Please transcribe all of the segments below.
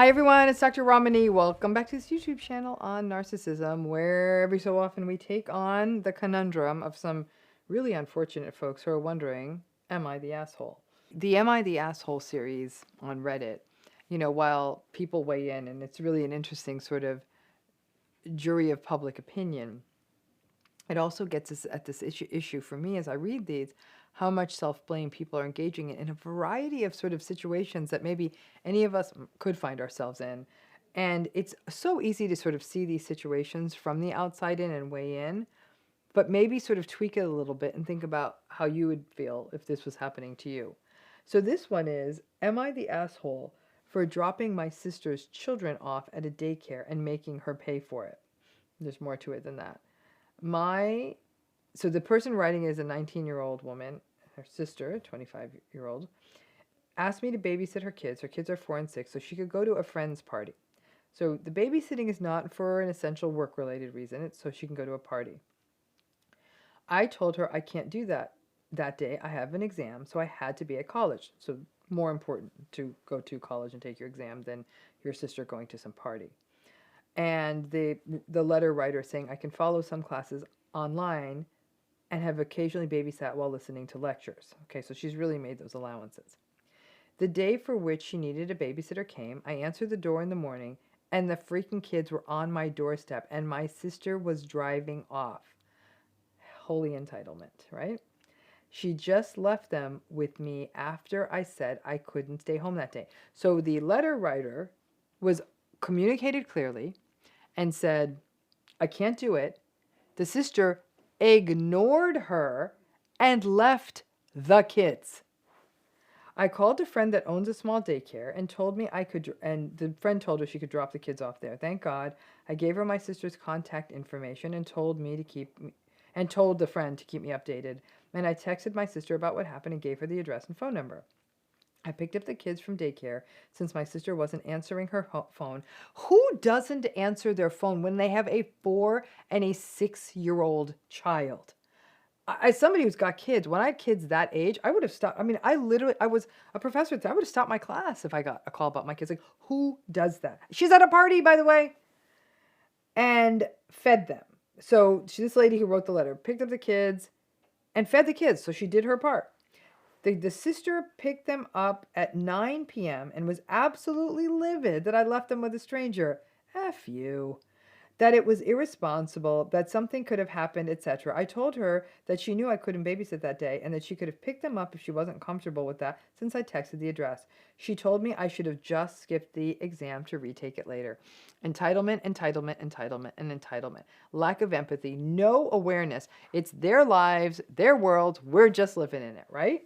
Hi everyone, it's Dr. Ramani. Welcome back to this YouTube channel on narcissism, where every so often we take on the conundrum of some really unfortunate folks who are wondering, am I the asshole? The Am I the Asshole series on Reddit, while people weigh in, and it's really an interesting sort of jury of public opinion, it also gets us at this issue for me as I read these, how much self-blame people are engaging in a variety of sort of situations that maybe any of us could find ourselves in. And it's so easy to sort of see these situations from the outside in and weigh in, but maybe sort of tweak it a little bit and think about how you would feel if this was happening to you. So this one is, am I the asshole for dropping my sister's children off at a daycare and making her pay for it? There's more to it than that. So the person writing is a 19-year-old woman. Her sister, a 25-year-old, asked me to babysit her kids. Her kids are 4 and 6, so she could go to a friend's party. So the babysitting is not for an essential work-related reason. It's so she can go to a party. I told her I can't do that day. I have an exam, so I had to be at college. So more important to go to college and take your exam than your sister going to some party. And the letter writer saying, I can follow some classes online and have occasionally babysat while listening to lectures. Okay, so she's really made those allowances. The day for which she needed a babysitter came. I answered the door in the morning, and the freaking kids were on my doorstep, and my sister was driving off. Holy entitlement, right? She just left them with me after I said I couldn't stay home that day. So the letter writer was communicated clearly and said, I can't do it. The sister ignored her and left the kids. I called a friend that owns a small daycare and told me I could, and the friend told her she could drop the kids off there. Thank God. I gave her my sister's contact information and told the friend to keep me updated. And I texted my sister about what happened and gave her the address and phone number. I picked up the kids from daycare since my sister wasn't answering her phone. Who doesn't answer their phone when they have a 4 and a 6-year-old child? As somebody who's got kids, when I had kids that age, I would have stopped. I mean, I was a professor. I would have stopped my class if I got a call about my kids. Like, who does that? She's at a party, by the way, and fed them. So this lady who wrote the letter picked up the kids and fed the kids. So she did her part. The sister picked them up at 9 p.m. and was absolutely livid that I left them with a stranger. F you. That it was irresponsible, that something could have happened, etc. I told her that she knew I couldn't babysit that day and that she could have picked them up if she wasn't comfortable with that since I texted the address. She told me I should have just skipped the exam to retake it later. Entitlement, entitlement, entitlement, and entitlement. Lack of empathy, no awareness. It's their lives, their world, we're just living in it, right?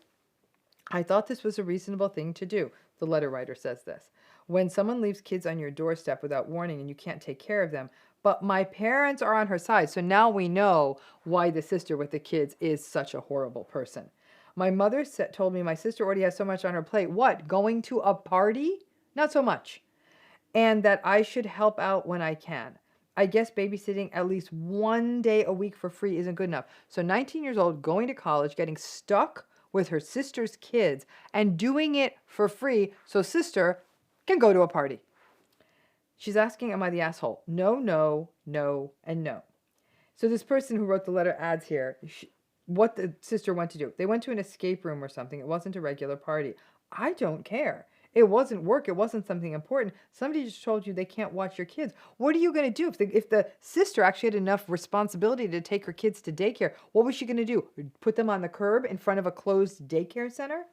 I thought this was a reasonable thing to do. The letter writer says this. When someone leaves kids on your doorstep without warning and you can't take care of them, but my parents are on her side, so now we know why the sister with the kids is such a horrible person. My mother told me my sister already has so much on her plate. What, going to a party? Not so much. And that I should help out when I can. I guess babysitting at least 1 day a week for free isn't good enough. So 19 years old, going to college, getting stuck with her sister's kids and doing it for free so sister can go to a party. She's asking, am I the asshole? No, no, no, and no. So this person who wrote the letter adds here what the sister went to do. They went to an escape room or something. It wasn't a regular party. I don't care. It wasn't work. It wasn't something important. Somebody just told you they can't watch your kids. What are you going to do? If the sister actually had enough responsibility to take her kids to daycare, what was she going to do? Put them on the curb in front of a closed daycare center?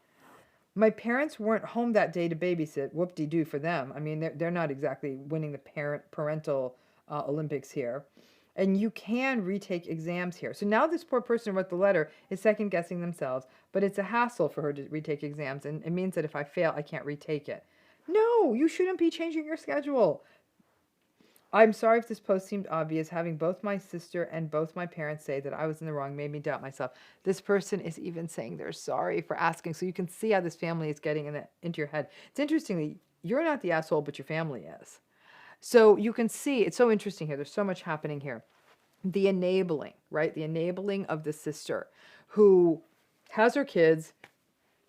My parents weren't home that day to babysit. Whoop-de-doo for them. I mean, they're not exactly winning the parental Olympics here. And you can retake exams here. So now this poor person who wrote the letter is second-guessing themselves, but it's a hassle for her to retake exams, and it means that if I fail, I can't retake it. No, you shouldn't be changing your schedule. I'm sorry if this post seemed obvious. Having both my sister and both my parents say that I was in the wrong made me doubt myself. This person is even saying they're sorry for asking, so you can see how this family is getting into your head. It's interestingly, you're not the asshole, but your family is. So you can see, it's so interesting here. There's so much happening here. The enabling, right? The enabling of the sister who has her kids.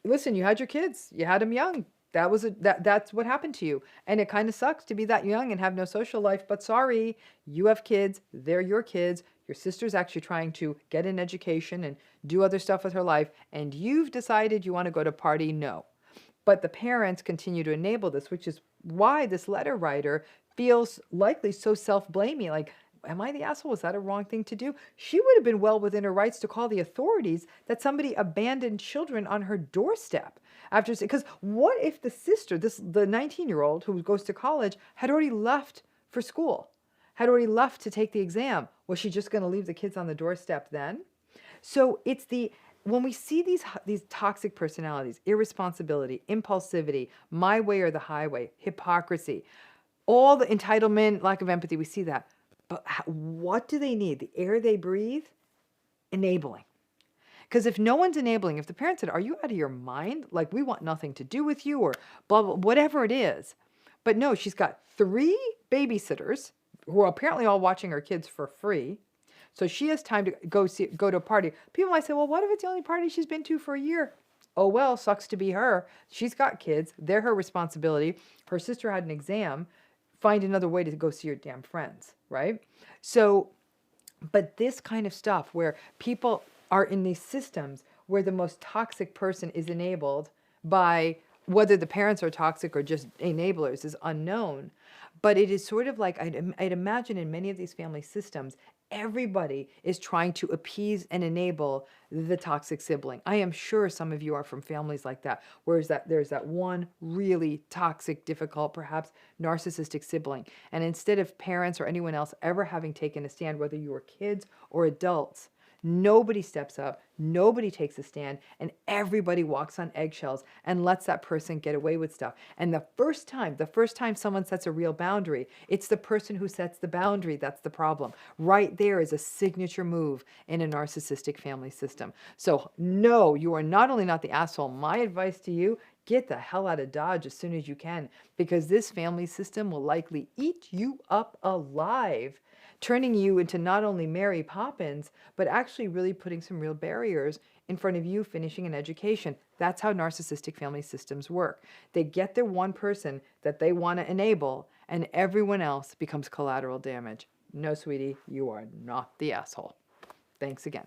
Listen, you had your kids. You had them young. That's what happened to you. And it kind of sucks to be that young and have no social life, but sorry, you have kids, they're your kids. Your sister's actually trying to get an education and do other stuff with her life, and you've decided you want to go to party. No. But the parents continue to enable this, which is why this letter writer feels likely so self-blaming. Like, am I the asshole? Was that a wrong thing to do? She would have been well within her rights to call the authorities that somebody abandoned children on her doorstep. After, because what if the sister, the 19-year-old who goes to college, had already left for school, had already left to take the exam? Was she just going to leave the kids on the doorstep then? So it's when we see these toxic personalities, irresponsibility, impulsivity, my way or the highway, hypocrisy, all the entitlement, lack of empathy, we see that. But what do they need? The air they breathe? Enabling. Because if no one's enabling, if the parent said, are you out of your mind? Like, we want nothing to do with you, or blah, blah, whatever it is. But no, she's got 3 babysitters who are apparently all watching her kids for free. So she has time to go to a party. People might say, well, what if it's the only party she's been to for a year? Oh, well, sucks to be her. She's got kids. They're her responsibility. Her sister had an exam. Find another way to go see your damn friends, right? So, but this kind of stuff where people are in these systems where the most toxic person is enabled by whether the parents are toxic or just enablers is unknown. But it is sort of like, I'd imagine in many of these family systems, everybody is trying to appease and enable the toxic sibling. I am sure some of you are from families like that, where there's that one really toxic, difficult, perhaps narcissistic sibling. And instead of parents or anyone else ever having taken a stand, whether you were kids or adults, nobody steps up, nobody takes a stand, and everybody walks on eggshells and lets that person get away with stuff. And the first time someone sets a real boundary, it's the person who sets the boundary that's the problem. Right there is a signature move in a narcissistic family system. So no, you are not only not the asshole. My advice to you, get the hell out of Dodge as soon as you can, because this family system will likely eat you up alive, turning you into not only Mary Poppins, but actually really putting some real barriers in front of you finishing an education. That's how narcissistic family systems work. They get their one person that they want to enable, and everyone else becomes collateral damage. No, sweetie, you are not the asshole. Thanks again.